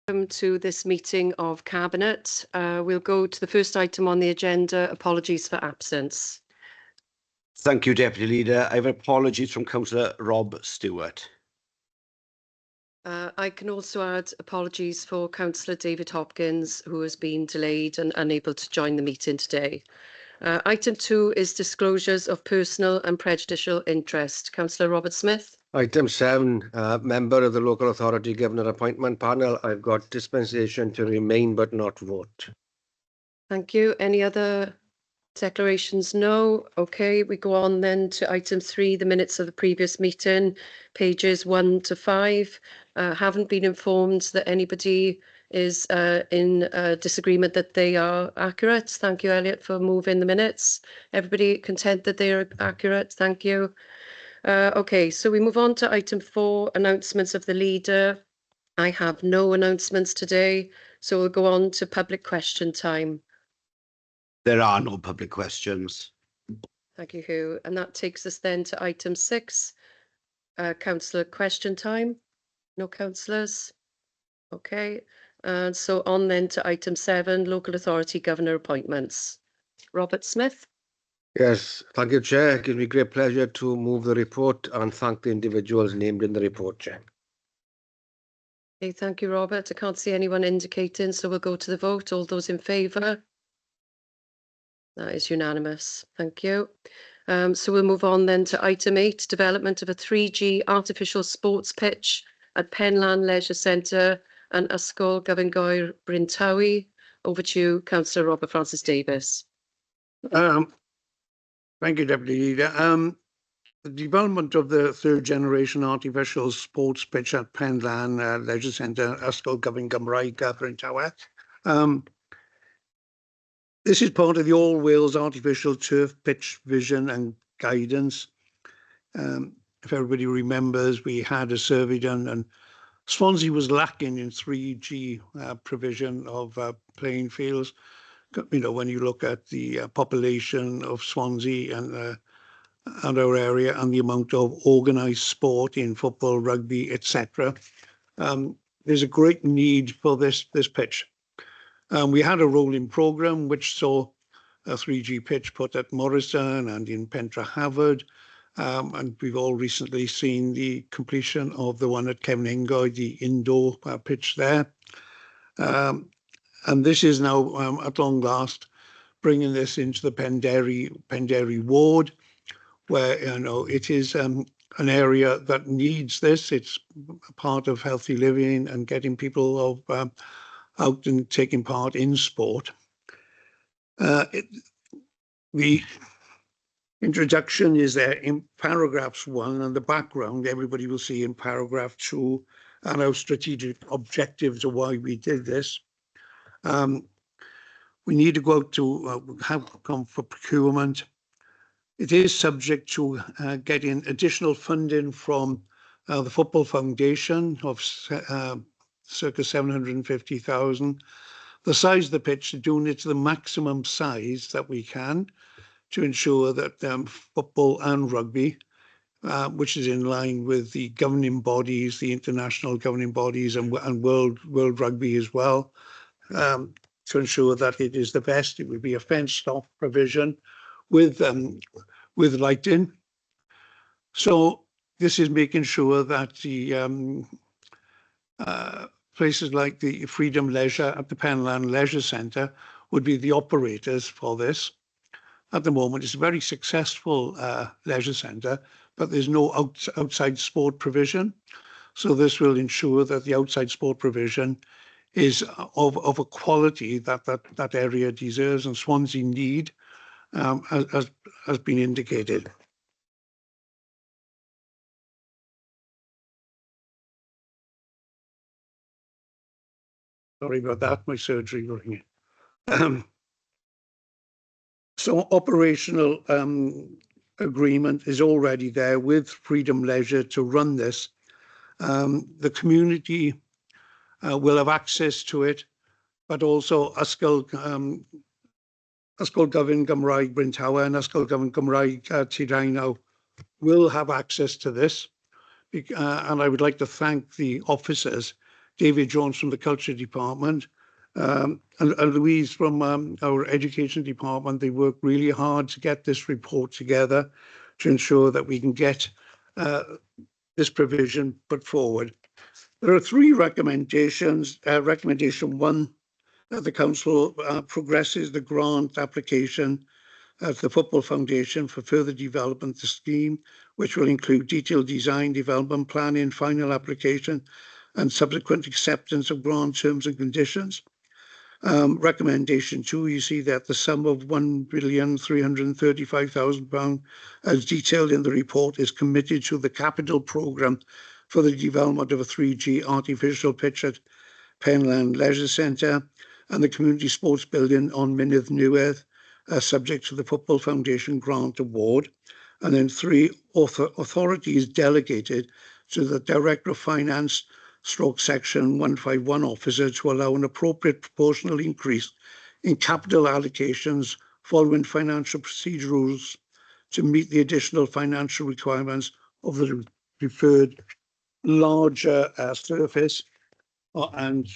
Welcome to this meeting of Cabinet. We'll go to the first item on the agenda, apologies for absence. Thank you, Deputy Leader. I have apologies from Councillor Rob Stewart. I can also add apologies for Councillor David Hopkins, who has been delayed and unable to join the meeting today. Item 2 is disclosures of personal and prejudicial interest. Councillor Robert Smith. Item 7, member of the Local Authority Governor Appointment Panel. I've got dispensation to remain but not vote. Thank you. Any other declarations? No. Okay, we go on then to item 3, the minutes of the previous meeting, pages 1 to 5. Haven't been informed that anybody is in disagreement that they are accurate. Thank you, Elliot, for moving the minutes. Everybody content that they are accurate? Thank you. Okay, so we move on to item 4, announcements of the leader. I have no announcements today, so we'll go on to public question time. There are no public questions. Thank you, Hugh. And that takes us then to item 6, councillor question time. No councillors. Okay. And so on then to item 7, local authority governor appointments. Robert Smith. Yes, thank you, Chair. It gives me great pleasure to move the report and thank the individuals named in the report, Chair. Okay, thank you, Robert. I can't see anyone indicating, so we'll go to the vote. All those in favour? That is unanimous. Thank you. So we'll move on then to item 8, development of a 3G artificial sports pitch at Penlan Leisure Centre and Ysgol Gyfyngoer Bryn Tawy. Over to you, Councillor Robert Francis Davis. Thank you, Deputy Leader. The development of the third generation artificial sports pitch at Penlan Leisure Centre, Ysgol Gyfyngoer Bryn Tawy. This is part of the All Wales Artificial Turf Pitch Vision and Guidance. If everybody remembers, we had a survey done and Swansea was lacking in 3G provision of playing fields. You know, when you look at the population of Swansea and our area and the amount of organised sport in football, rugby, etc., there's a great need for this pitch. We had a rolling programme which saw a 3G pitch put at Morrison and in Pentra Havard, and we've all recently seen the completion of the one at Cefnengoed, the indoor pitch there. And this is now, at long last, bringing this into the Penderry ward, where it is an area that needs this. It's a part of healthy living and getting people out and taking part in sport. The introduction is there in paragraphs 1, and the background everybody will see in paragraph 2, and our strategic objectives of why we did this. We need to go out to come for procurement. It is subject to getting additional funding from the Football Foundation of circa 750,000. The size of the pitch, doing it to the maximum size that we can to ensure that football and rugby, which is in line with the governing bodies, the international governing bodies and world rugby as well, to ensure that it is the best. It would be a fenced-off provision with lighting. So this is making sure that the places like the Freedom Leisure at the Penlan Leisure Centre would be the operators for this. At the moment, it's a very successful leisure centre, but there's no outside sport provision. So this will ensure that the outside sport provision is of a quality that area deserves and Swansea need, has been indicated. Sorry about that, my surgery ringing. So operational agreement is already there with Freedom Leisure to run this. The community will have access to it, but also Ysgol Gyfyngoer Bryn Tawy and Ysgol Gyfyngoer Tiraino will have access to this. And I would like to thank the officers David Jones from the Culture Department, and Louise from our Education Department. They worked really hard to get this report together to ensure that we can get this provision put forward. There are three recommendations. Recommendation 1, that the Council progresses the grant application of the Football Foundation for further development of the scheme, which will include detailed design, development planning, final application, and subsequent acceptance of grant terms and conditions. Recommendation 2, you see that the sum of £1,335,000, as detailed in the report, is committed to the capital programme for the development of a 3G artificial pitch at Penland Leisure Centre and the community sports building on Mynydd Newydd, subject to the Football Foundation grant award. And then 3, authority is delegated to the Director of Finance / Section 151 officer to allow an appropriate proportional increase in capital allocations following financial procedure rules to meet the additional financial requirements of the referred larger surface and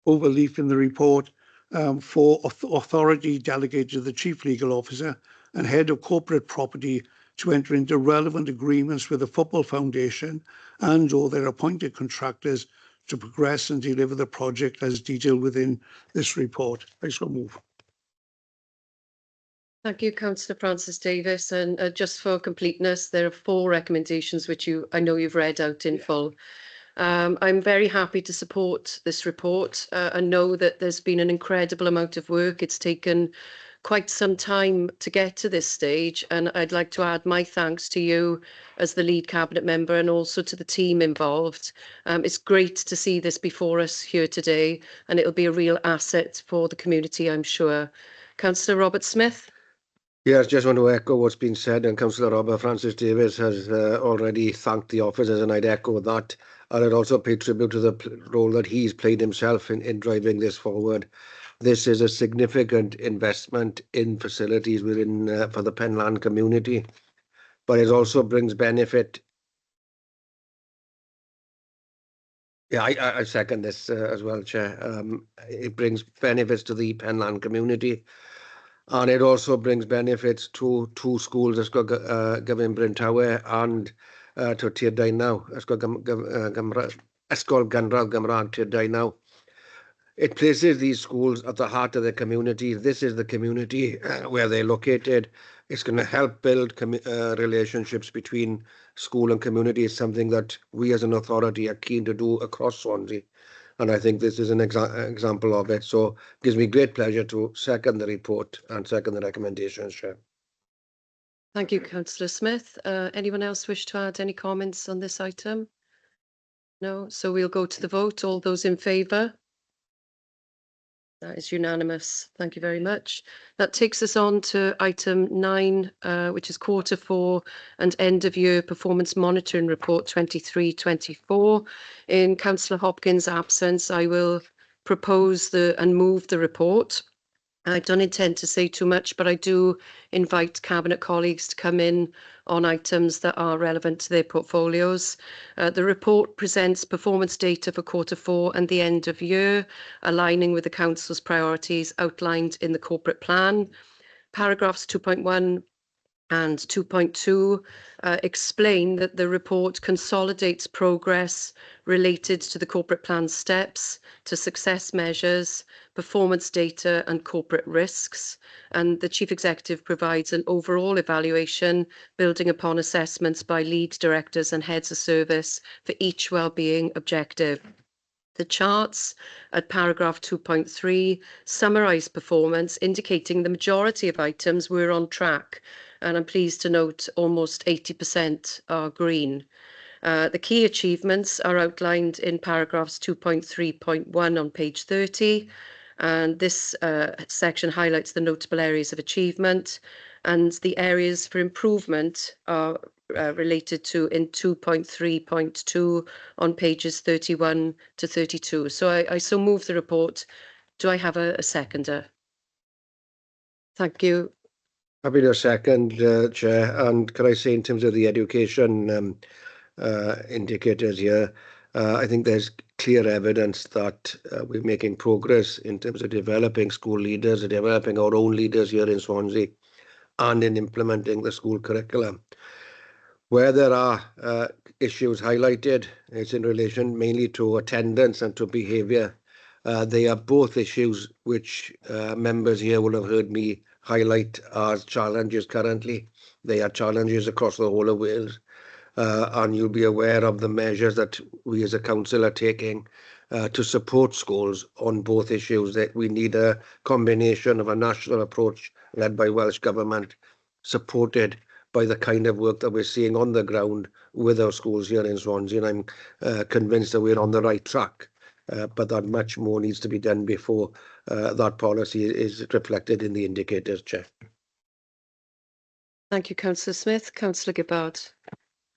overleaf in the report for authority delegated to the Chief Legal Officer and Head of Corporate Property to enter into relevant agreements with the Football Foundation and/or their appointed contractors to progress and deliver the project as detailed within this report. I shall move. Thank you, Councillor Francis Davis. And just for completeness, there are 4 recommendations which I know you've read out in full. I'm very happy to support this report and know that there's been an incredible amount of work. It's taken quite some time to get to this stage, and I'd like to add my thanks to you as the lead cabinet member and also to the team involved. It's great to see this before us here today, and it'll be a real asset for the community, I'm sure. Councillor Robert Smith. Yes, just want to echo what's been said, and Councillor Robert Francis Davis has already thanked the officers, and I'd echo that. And I'd also pay tribute to the role that he's played himself in driving this forward. This is a significant investment in facilities within for the Penland community, but it also brings benefit. Yeah, I second this as well, Chair. It brings benefits to the Penland community, and it also brings benefits to 2 schools, Ysgol Gyfun Bryn and to Tir Dainau, Ysgol Ganradd Gymraeg Tir Dainau. It places these schools at the heart of the community. This is the community where they're located. It's going to help build relationships between school and community. It's something that we as an authority are keen to do across Swansea. And I think this is an example of it. So it gives me great pleasure to second the report and second the recommendations, Chair. Thank you, Councillor Smith. Anyone else wish to add any comments on this item? No, so we'll go to the vote. All those in favour? That is unanimous. Thank you very much. That takes us on to item 9, which is Q4 and end of year performance monitoring report 23-24. In Councillor Hopkins' absence, I will propose and move the report. I don't intend to say too much, but I do invite Cabinet colleagues to come in on items that are relevant to their portfolios. The report presents performance data for Q4 and the end of year, aligning with the Council's priorities outlined in the corporate plan. Paragraphs 2.1 and 2.2 explain that the report consolidates progress related to the corporate plan steps, to success measures, performance data and corporate risks. And the Chief Executive provides an overall evaluation building upon assessments by lead directors and heads of service for each wellbeing objective. The charts at paragraph 2.3 summarise performance, indicating the majority of items were on track, and I'm pleased to note almost 80% are green. The key achievements are outlined in paragraphs 2.3.1 on page 30, and this section highlights the notable areas of achievement, and the areas for improvement are related to in 2.3.2 on pages 31 to 32. So I so move the report. Do I have a seconder? Thank you. Happy to second, Chair. And can I say, in terms of the education indicators here, I think there's clear evidence that we're making progress in terms of developing school leaders, developing our own leaders here in Swansea, and in implementing the school curriculum. Where there are issues highlighted, it's in relation mainly to attendance and to behaviour. They are both issues which members here will have heard me highlight as challenges currently. They are challenges across the whole of Wales. And you'll be aware of the measures that we as a council are taking to support schools on both issues. That we need a combination of a national approach led by Welsh Government, supported by the kind of work that we're seeing on the ground with our schools here in Swansea. And I'm convinced that we're on the right track, but that much more needs to be done before that policy is reflected in the indicators, Chair. Thank you, Councillor Smith. Councillor Gibbard.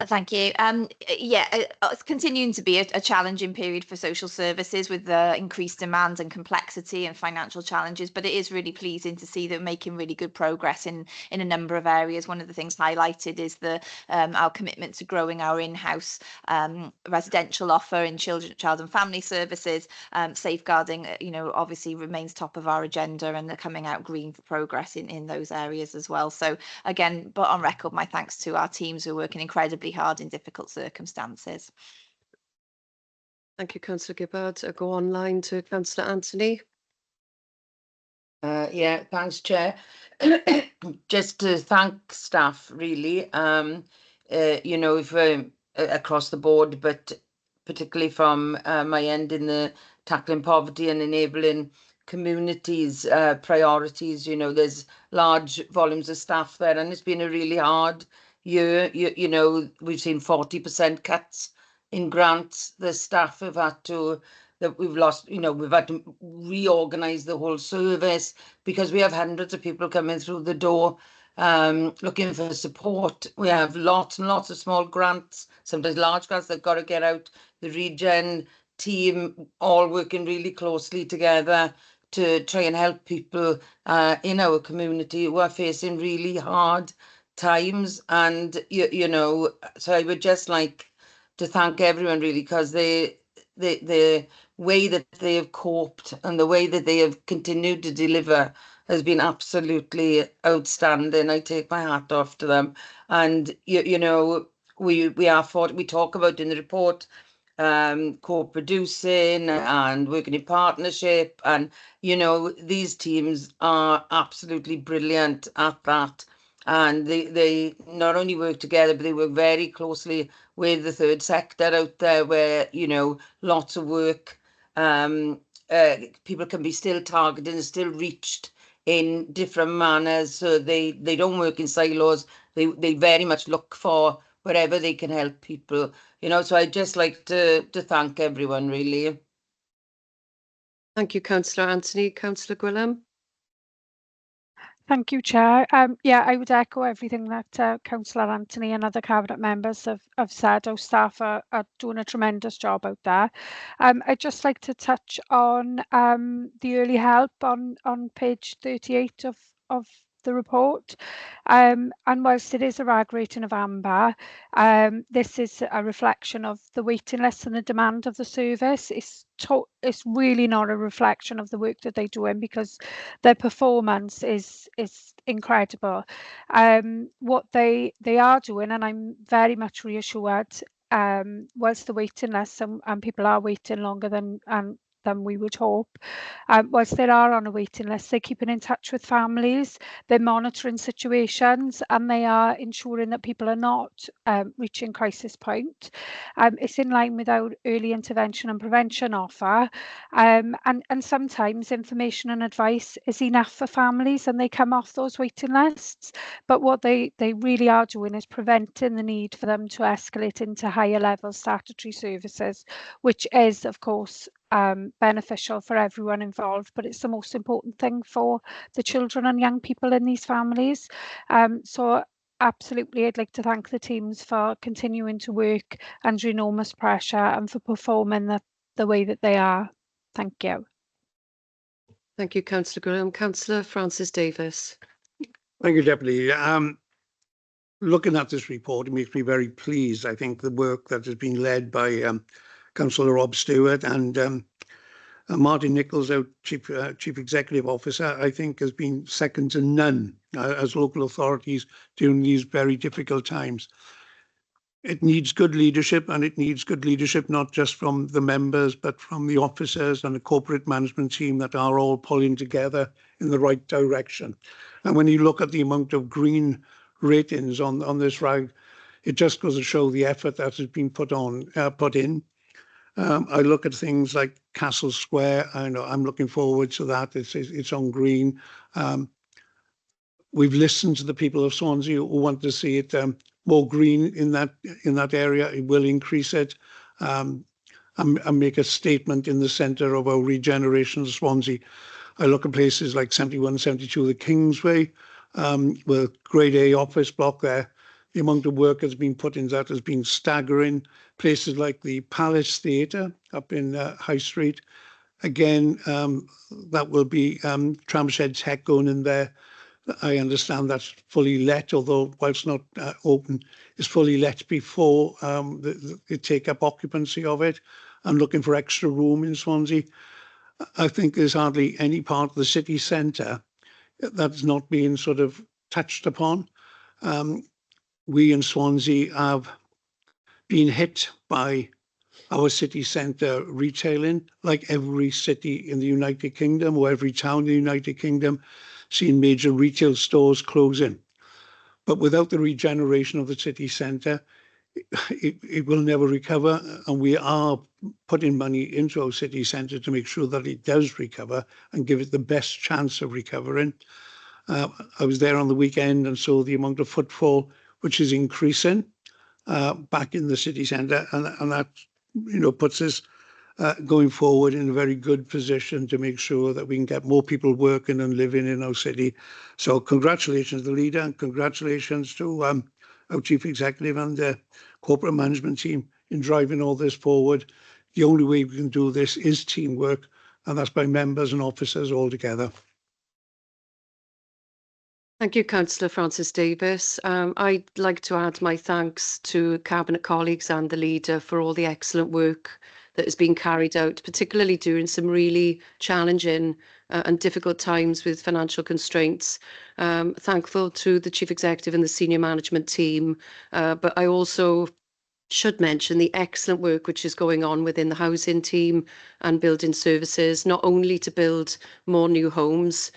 Thank you. It's continuing to be a challenging period for social services with the increased demand and complexity and financial challenges, but it is really pleasing to see that we're making really good progress in a number of areas. One of the things highlighted is our commitment to growing our in-house residential offer in child and family services. Safeguarding, obviously remains top of our agenda, and they're coming out green for progress in those areas as well. So again, but on record, my thanks to our teams who are working incredibly hard in difficult circumstances. Thank you, Councillor Gibbard. I go online to Councillor Anthony. Yeah, thanks, Chair. Just to thank staff, really, if across the board, but particularly from my end in the tackling poverty and enabling communities priorities. There's large volumes of staff there, and it's been a really hard year. We've seen 40% cuts in grants. The staff have had to, that we've lost, we've had to reorganize the whole service because we have hundreds of people coming through the door looking for support. We have lots and lots of small grants, sometimes large grants that got to get out. The regen team all working really closely together to try and help people in our community who are facing really hard times. And so I would just like to thank everyone, really, because the way that they have coped and the way that they have continued to deliver has been absolutely outstanding. I take my hat off to them. And we talk about in the report co-producing and working in partnership, and these teams are absolutely brilliant at that. And they not only work together, but they work very closely with the third sector out there, where lots of work, people can be still targeted and still reached in different manners. So they don't work in silos. They very much look for wherever they can help people. So I'd just like to thank everyone, really. Thank you, Councillor Anthony. Councillor Gwilym. Thank you, Chair. I would echo everything that Councillor Anthony and other Cabinet members have said. Our staff are doing a tremendous job out there. I'd just like to touch on the early help on page 38 of the report. And whilst it is a RAG rating of amber, this is a reflection of the waiting list and the demand of the service. It's really not a reflection of the work that they're doing, because their performance is incredible. What they are doing, and I'm very much reassured, whilst the waiting list and people are waiting longer than we would hope, whilst they are on a waiting list, they're keeping in touch with families, they're monitoring situations, and they are ensuring that people are not reaching crisis point. It's in line with our early intervention and prevention offer, and sometimes information and advice is enough for families and they come off those waiting lists. But what they really are doing is preventing the need for them to escalate into higher level statutory services, which is, of course, beneficial for everyone involved, but it's the most important thing for the children and young people in these families. So absolutely, I'd like to thank the teams for continuing to work under enormous pressure and for performing the way that they are. Thank you. Thank you, Councillor Gwilym. Councillor Francis Davis. Thank you, Deputy. Looking at this report, it makes me very pleased. I think the work that has been led by Councillor Rob Stewart, and Martin Nichols, our Chief Executive Officer, I think has been second to none as local authorities during these very difficult times. It needs good leadership, and it needs good leadership not just from the members, but from the officers and the corporate management team that are all pulling together in the right direction. And when you look at the amount of green ratings on this rag, it just goes to show the effort that has been put in. I look at things like Castle Square. I know I'm looking forward to that. It's on green. We've listened to the people of Swansea who want to see it more green in that area. It will increase it. And make a statement in the centre of our regeneration of Swansea. I look at places like 71, 72, the Kingsway, with Grade A office block there. The amount of work that's been put in that has been staggering. Places like the Palace Theatre up in High Street, again, that will be Tramshed Tech going in there. I understand that's fully let, although whilst not open, is fully let before they take up occupancy of it. I'm looking for extra room in Swansea. I think there's hardly any part of the city centre that's not being sort of touched upon. We in Swansea have been hit by our city centre retailing, like every city in the United Kingdom or every town in the United Kingdom, seen major retail stores closing. But without the regeneration of the city centre, it will never recover, and we are putting money into our city centre to make sure that it does recover and give it the best chance of recovering. I was there on the weekend and saw the amount of footfall which is increasing back in the city centre, and that puts us going forward in a very good position to make sure that we can get more people working and living in our city. So congratulations to the leader, and congratulations to our Chief Executive and the corporate management team in driving all this forward. The only way we can do this is teamwork, and that's by members and officers all together. Thank you, Councillor Francis Davis. I'd like to add my thanks to Cabinet colleagues and the leader for all the excellent work that has been carried out, particularly during some really challenging and difficult times with financial constraints. Thankful to the Chief Executive and the senior management team, but I also should mention the excellent work which is going on within the housing team and building services, not only to build more new homes,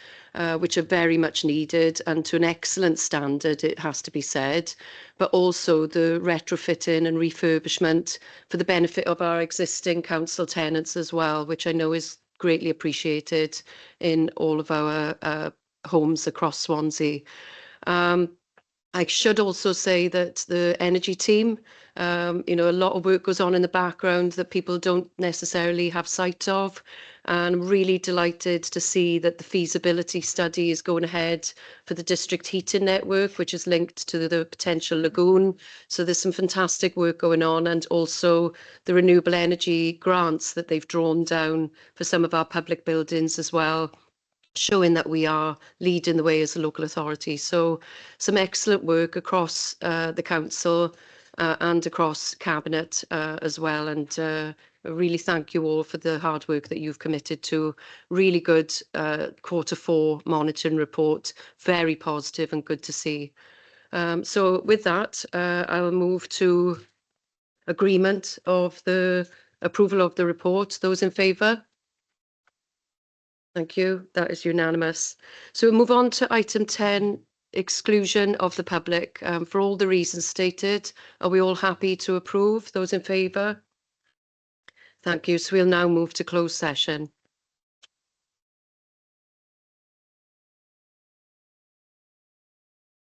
which are very much needed and to an excellent standard, it has to be said, but also the retrofitting and refurbishment for the benefit of our existing council tenants as well, which I know is greatly appreciated in all of our homes across Swansea. I should also say that the energy team, a lot of work goes on in the background that people don't necessarily have sight of. And I'm really delighted to see that the feasibility study is going ahead for the district heating network, which is linked to the potential lagoon. So there's some fantastic work going on, and also the renewable energy grants that they've drawn down for some of our public buildings as well, showing that we are leading the way as a local authority. So some excellent work across the council and across Cabinet as well. And I really thank you all for the hard work that you've committed to. Really good Q4 monitoring report, very positive and good to see. So with that, I will move to agreement of the approval of the report. Those in favour? Thank you. That is unanimous. So we'll move on to item 10, exclusion of the public. For all the reasons stated, are we all happy to approve? Those in favour? Thank you. So we'll now move to closed session.